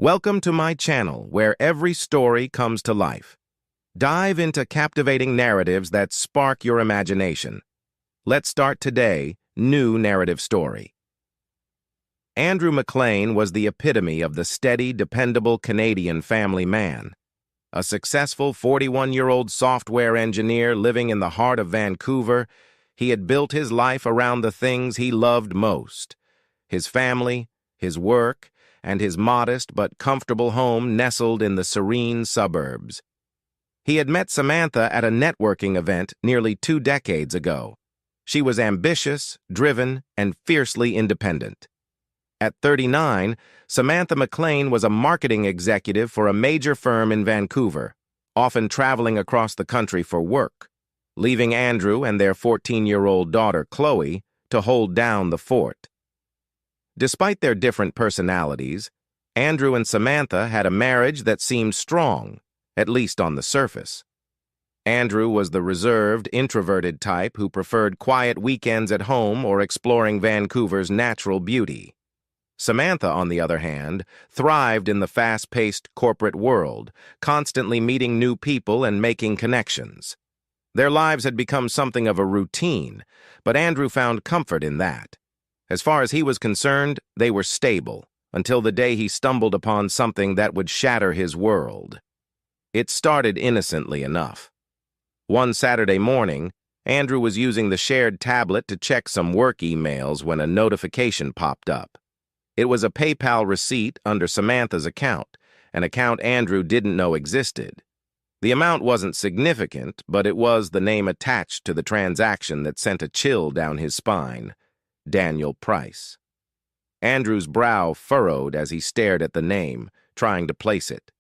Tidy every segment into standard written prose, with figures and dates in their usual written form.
Welcome to my channel, where every story comes to life. Dive into captivating narratives that spark your imagination. Let's start today, new narrative story. Andrew McLean was the epitome of the steady, dependable Canadian family man. A successful 41-year-old software engineer living in the heart of Vancouver, he had built his life around the things he loved most: his family, his work, and his modest but comfortable home nestled in the serene suburbs. He had met Samantha at a networking event nearly 2 decades ago. She was ambitious, driven, and fiercely independent. At 39, Samantha McLean was a marketing executive for a major firm in Vancouver, often traveling across the country for work, leaving Andrew and their 14-year-old daughter, Chloe, to hold down the fort. Despite their different personalities, Andrew and Samantha had a marriage that seemed strong, at least on the surface. Andrew was the reserved, introverted type who preferred quiet weekends at home or exploring Vancouver's natural beauty. Samantha, on the other hand, thrived in the fast-paced corporate world, constantly meeting new people and making connections. Their lives had become something of a routine, but Andrew found comfort in that. As far as he was concerned, they were stable, until the day he stumbled upon something that would shatter his world. It started innocently enough. One Saturday morning, Andrew was using the shared tablet to check some work emails when a notification popped up. It was a PayPal receipt under Samantha's account, an account Andrew didn't know existed. The amount wasn't significant, but it was the name attached to the transaction that sent a chill down his spine: Daniel Price. Andrew's brow furrowed as he stared at the name, trying to place it.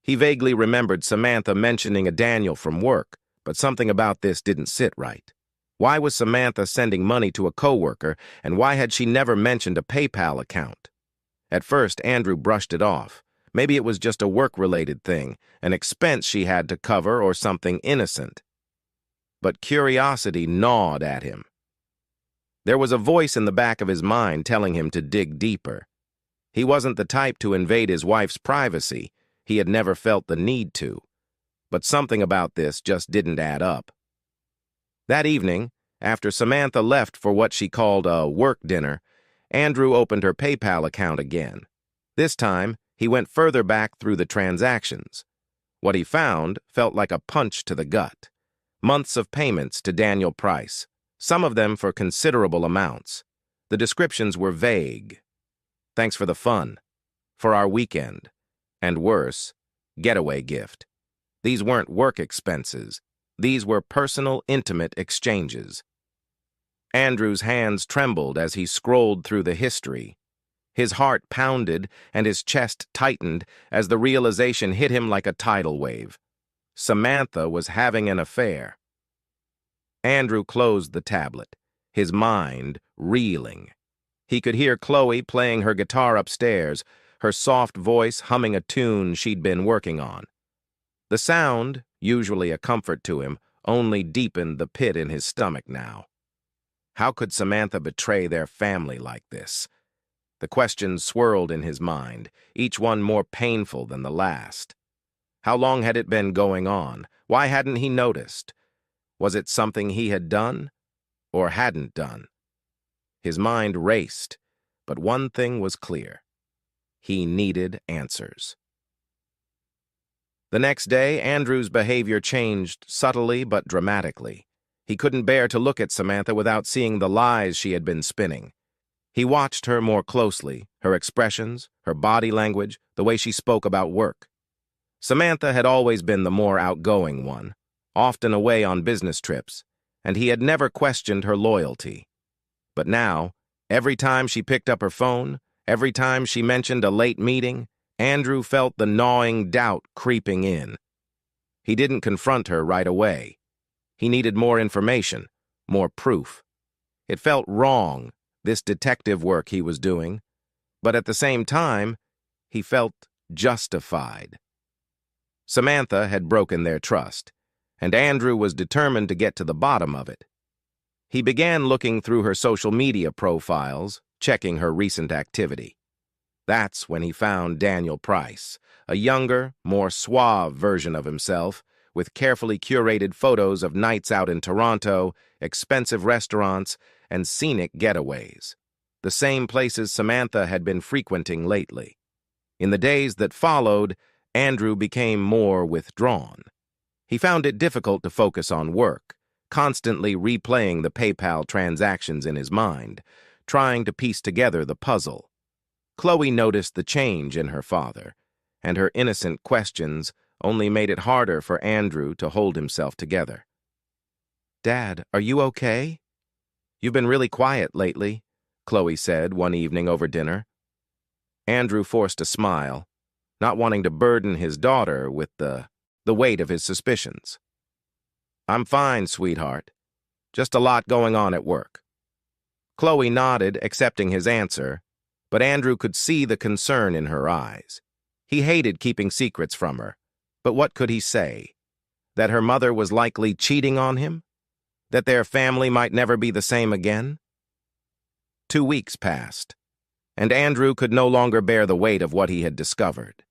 He vaguely remembered Samantha mentioning a Daniel from work, but something about this didn't sit right. Why was Samantha sending money to a coworker, and why had she never mentioned a PayPal account? At first, Andrew brushed it off. Maybe it was just a work-related thing, an expense she had to cover or something innocent. But curiosity gnawed at him. There was a voice in the back of his mind telling him to dig deeper. He wasn't the type to invade his wife's privacy. He had never felt the need to. But something about this just didn't add up. That evening, after Samantha left for what she called a work dinner, Andrew opened her PayPal account again. This time, he went further back through the transactions. What he found felt like a punch to the gut. Months of payments to Daniel Price, some of them for considerable amounts. The descriptions were vague. Thanks for the fun, for our weekend, and worse, getaway gift. These weren't work expenses. These were personal, intimate exchanges. Andrew's hands trembled as he scrolled through the history. His heart pounded and his chest tightened as the realization hit him like a tidal wave. Samantha was having an affair. Andrew closed the tablet, his mind reeling. He could hear Chloe playing her guitar upstairs, her soft voice humming a tune she'd been working on. The sound, usually a comfort to him, only deepened the pit in his stomach now. How could Samantha betray their family like this? The questions swirled in his mind, each one more painful than the last. How long had it been going on? Why hadn't he noticed? Was it something he had done or hadn't done? His mind raced, but one thing was clear. He needed answers. The next day, Andrew's behavior changed subtly but dramatically. He couldn't bear to look at Samantha without seeing the lies she had been spinning. He watched her more closely, her expressions, her body language, the way she spoke about work. Samantha had always been the more outgoing one, often away on business trips, and he had never questioned her loyalty. But now, every time she picked up her phone, every time she mentioned a late meeting, Andrew felt the gnawing doubt creeping in. He didn't confront her right away. He needed more information, more proof. It felt wrong, this detective work he was doing, but at the same time, he felt justified. Samantha had broken their trust, and Andrew was determined to get to the bottom of it. He began looking through her social media profiles, checking her recent activity. That's when he found Daniel Price, a younger, more suave version of himself, with carefully curated photos of nights out in Toronto, expensive restaurants, and scenic getaways. The same places Samantha had been frequenting lately. In the days that followed, Andrew became more withdrawn. He found it difficult to focus on work, constantly replaying the PayPal transactions in his mind, trying to piece together the puzzle. Chloe noticed the change in her father, and her innocent questions only made it harder for Andrew to hold himself together. "Dad, are you okay? You've been really quiet lately," Chloe said one evening over dinner. Andrew forced a smile, not wanting to burden his daughter with the weight of his suspicions. "I'm fine, sweetheart. Just a lot going on at work." Chloe nodded, accepting his answer, but Andrew could see the concern in her eyes. He hated keeping secrets from her, but what could he say? That her mother was likely cheating on him? That their family might never be the same again? 2 weeks passed, and Andrew could no longer bear the weight of what he had discovered.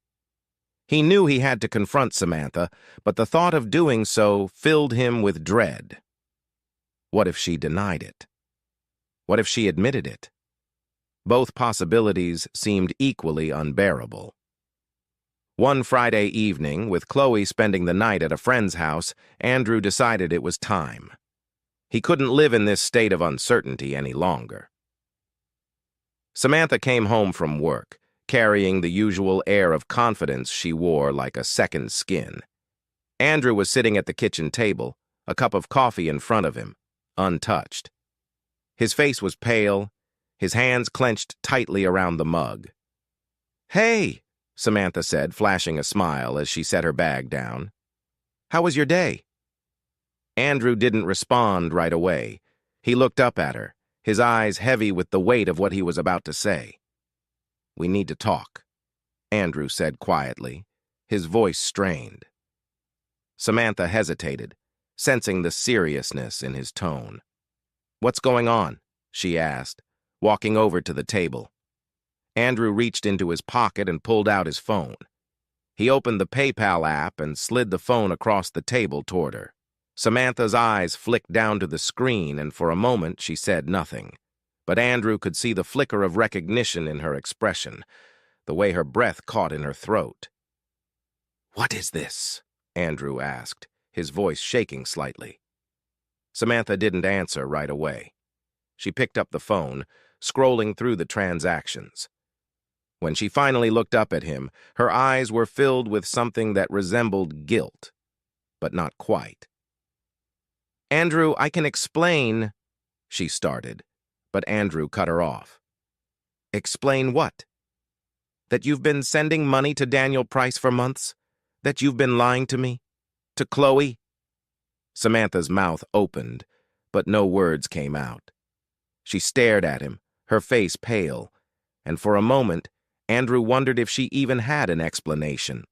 He knew he had to confront Samantha, but the thought of doing so filled him with dread. What if she denied it? What if she admitted it? Both possibilities seemed equally unbearable. One Friday evening, with Chloe spending the night at a friend's house, Andrew decided it was time. He couldn't live in this state of uncertainty any longer. Samantha came home from work, carrying the usual air of confidence she wore like a second skin. Andrew was sitting at the kitchen table, a cup of coffee in front of him, untouched. His face was pale, his hands clenched tightly around the mug. "Hey," Samantha said, flashing a smile as she set her bag down. "How was your day?" Andrew didn't respond right away. He looked up at her, his eyes heavy with the weight of what he was about to say. "We need to talk," Andrew said quietly, his voice strained. Samantha hesitated, sensing the seriousness in his tone. "What's going on?" she asked, walking over to the table. Andrew reached into his pocket and pulled out his phone. He opened the PayPal app and slid the phone across the table toward her. Samantha's eyes flicked down to the screen, and for a moment she said nothing. But Andrew could see the flicker of recognition in her expression, the way her breath caught in her throat. "What is this?" Andrew asked, his voice shaking slightly. Samantha didn't answer right away. She picked up the phone, scrolling through the transactions. When she finally looked up at him, her eyes were filled with something that resembled guilt, but not quite. "Andrew, I can explain," she started, but Andrew cut her off. "Explain what?" "That you've been sending money to Daniel Price for months? That you've been lying to me? To Chloe?" Samantha's mouth opened, but no words came out. She stared at him, her face pale, and for a moment, Andrew wondered if she even had an explanation.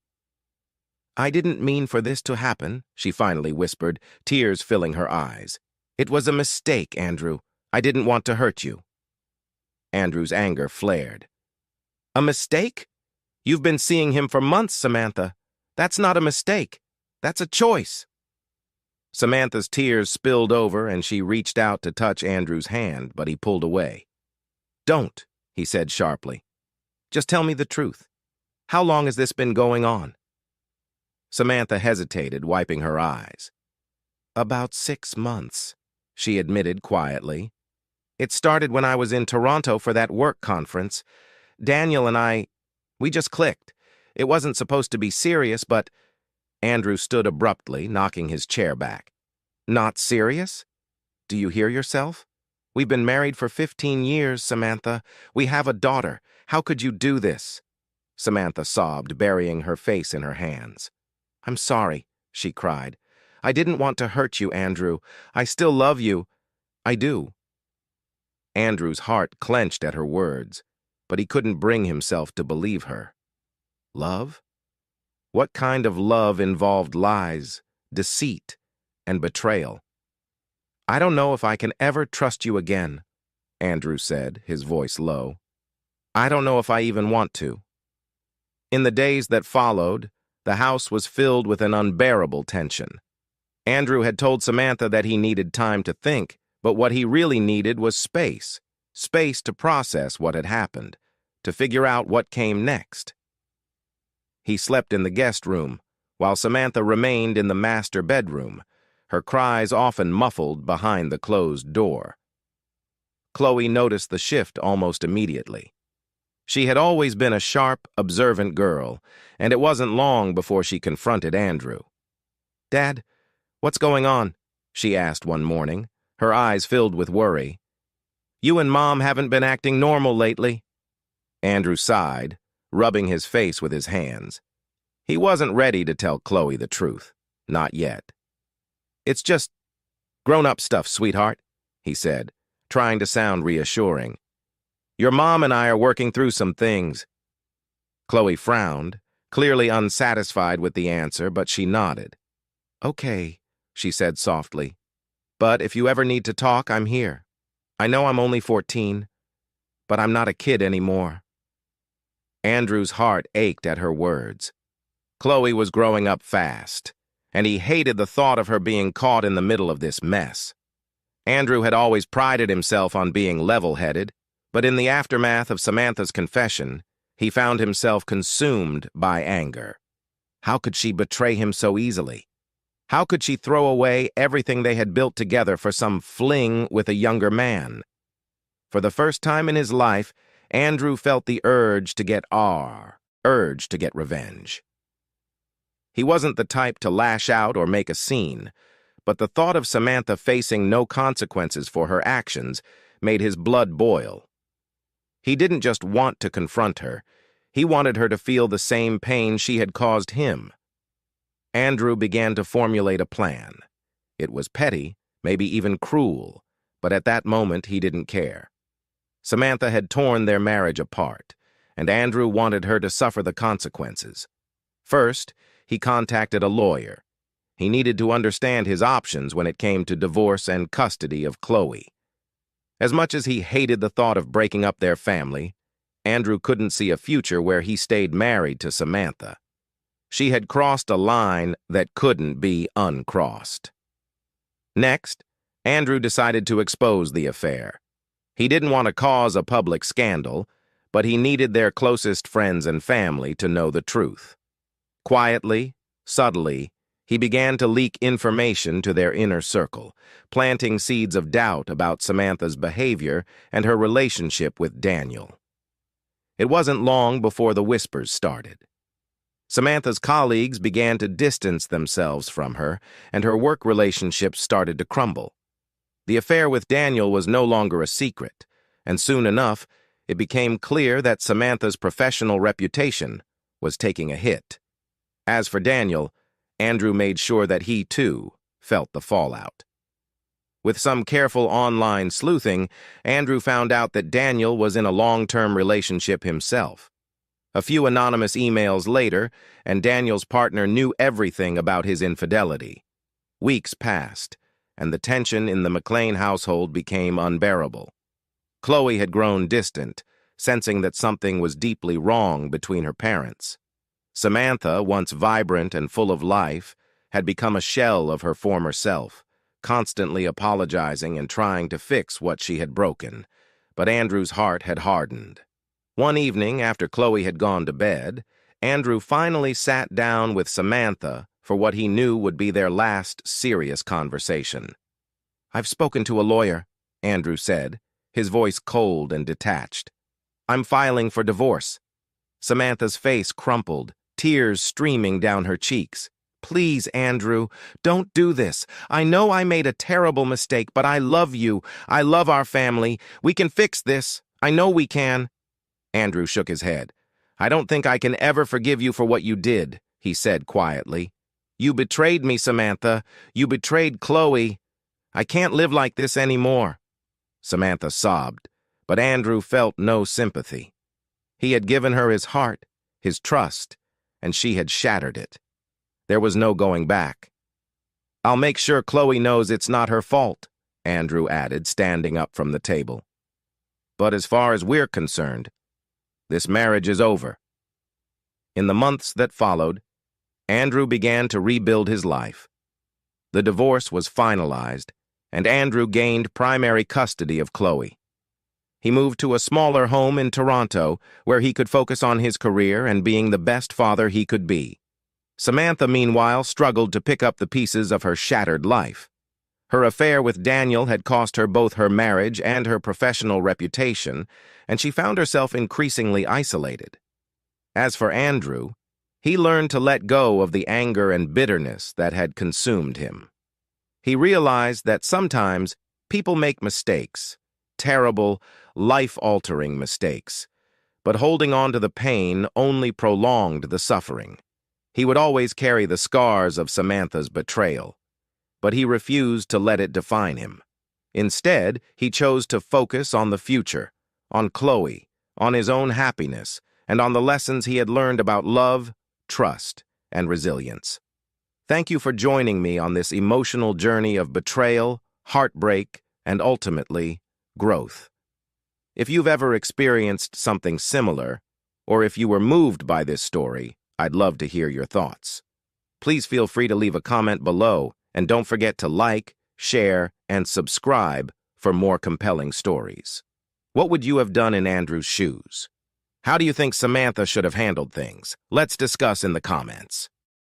"I didn't mean for this to happen," she finally whispered, tears filling her eyes. "It was a mistake, Andrew. I didn't want to hurt you." Andrew's anger flared. "A mistake? You've been seeing him for months, Samantha. That's not a mistake. That's a choice." Samantha's tears spilled over and she reached out to touch Andrew's hand, but he pulled away. "Don't," he said sharply. "Just tell me the truth. How long has this been going on?" Samantha hesitated, wiping her eyes. "About 6 months," she admitted quietly. "It started when I was in Toronto for that work conference. Daniel and we just clicked. It wasn't supposed to be serious, but—" Andrew stood abruptly, knocking his chair back. "Not serious? Do you hear yourself? We've been married for 15 years, Samantha. We have a daughter. How could you do this?" Samantha sobbed, burying her face in her hands. "I'm sorry," she cried. "I didn't want to hurt you, Andrew. I still love you. I do." Andrew's heart clenched at her words, but he couldn't bring himself to believe her. Love? What kind of love involved lies, deceit, and betrayal? "I don't know if I can ever trust you again," Andrew said, his voice low. I don't know if I even want to. In the days that followed, the house was filled with an unbearable tension. Andrew had told Samantha that he needed time to think, but what he really needed was space. Space to process what had happened, to figure out what came next. He slept in the guest room, while Samantha remained in the master bedroom, her cries often muffled behind the closed door. Chloe noticed the shift almost immediately. She had always been a sharp, observant girl, and it wasn't long before she confronted Andrew. "Dad, what's going on?" she asked one morning, her eyes filled with worry. "You and Mom haven't been acting normal lately." Andrew sighed, rubbing his face with his hands. He wasn't ready to tell Chloe the truth. Not yet. "It's just grown-up stuff, sweetheart," he said, trying to sound reassuring. "Your mom and I are working through some things." Chloe frowned, clearly unsatisfied with the answer, but she nodded. "Okay," she said softly. "But if you ever need to talk, I'm here. I know I'm only 14, but I'm not a kid anymore." Andrew's heart ached at her words. Chloe was growing up fast, and he hated the thought of her being caught in the middle of this mess. Andrew had always prided himself on being level-headed, but in the aftermath of Samantha's confession, he found himself consumed by anger. How could she betray him so easily? How could she throw away everything they had built together for some fling with a younger man? For the first time in his life, Andrew felt the urge to get revenge. He wasn't the type to lash out or make a scene, but the thought of Samantha facing no consequences for her actions made his blood boil. He didn't just want to confront her, he wanted her to feel the same pain she had caused him. Andrew began to formulate a plan. It was petty, maybe even cruel, but at that moment he didn't care. Samantha had torn their marriage apart, and Andrew wanted her to suffer the consequences. First, he contacted a lawyer. He needed to understand his options when it came to divorce and custody of Chloe. As much as he hated the thought of breaking up their family, Andrew couldn't see a future where he stayed married to Samantha. She had crossed a line that couldn't be uncrossed. Next, Andrew decided to expose the affair. He didn't want to cause a public scandal, but he needed their closest friends and family to know the truth. Quietly, subtly, he began to leak information to their inner circle, planting seeds of doubt about Samantha's behavior and her relationship with Daniel. It wasn't long before the whispers started. Samantha's colleagues began to distance themselves from her, and her work relationships started to crumble. The affair with Daniel was no longer a secret, and soon enough, it became clear that Samantha's professional reputation was taking a hit. As for Daniel, Andrew made sure that he, too, felt the fallout. With some careful online sleuthing, Andrew found out that Daniel was in a long-term relationship himself. A few anonymous emails later, and Daniel's partner knew everything about his infidelity. Weeks passed, and the tension in the McLean household became unbearable. Chloe had grown distant, sensing that something was deeply wrong between her parents. Samantha, once vibrant and full of life, had become a shell of her former self, constantly apologizing and trying to fix what she had broken. But Andrew's heart had hardened. One evening, after Chloe had gone to bed, Andrew finally sat down with Samantha for what he knew would be their last serious conversation. "I've spoken to a lawyer," Andrew said, his voice cold and detached. "I'm filing for divorce." Samantha's face crumpled, tears streaming down her cheeks. "Please, Andrew, don't do this. I know I made a terrible mistake, but I love you. I love our family. We can fix this. I know we can." Andrew shook his head. "I don't think I can ever forgive you for what you did," he said quietly. "You betrayed me, Samantha. You betrayed Chloe. I can't live like this anymore." Samantha sobbed, but Andrew felt no sympathy. He had given her his heart, his trust, and she had shattered it. There was no going back. "I'll make sure Chloe knows it's not her fault," Andrew added, standing up from the table. "But as far as we're concerned, This marriage is over. In the months that followed, Andrew began to rebuild his life. The divorce was finalized, and Andrew gained primary custody of Chloe. He moved to a smaller home in Toronto where he could focus on his career and being the best father he could be. Samantha, meanwhile, struggled to pick up the pieces of her shattered life. Her affair with Daniel had cost her both her marriage and her professional reputation, and she found herself increasingly isolated. As for Andrew, he learned to let go of the anger and bitterness that had consumed him. He realized that sometimes people make mistakes, terrible, life-altering mistakes, but holding on to the pain only prolonged the suffering. He would always carry the scars of Samantha's betrayal, but he refused to let it define him. Instead, he chose to focus on the future, on Chloe, on his own happiness, and on the lessons he had learned about love, trust, and resilience. Thank you for joining me on this emotional journey of betrayal, heartbreak, and ultimately, growth. If you've ever experienced something similar, or if you were moved by this story, I'd love to hear your thoughts. Please feel free to leave a comment below, and don't forget to like, share, and subscribe for more compelling stories. What would you have done in Andrew's shoes? How do you think Samantha should have handled things? Let's discuss in the comments.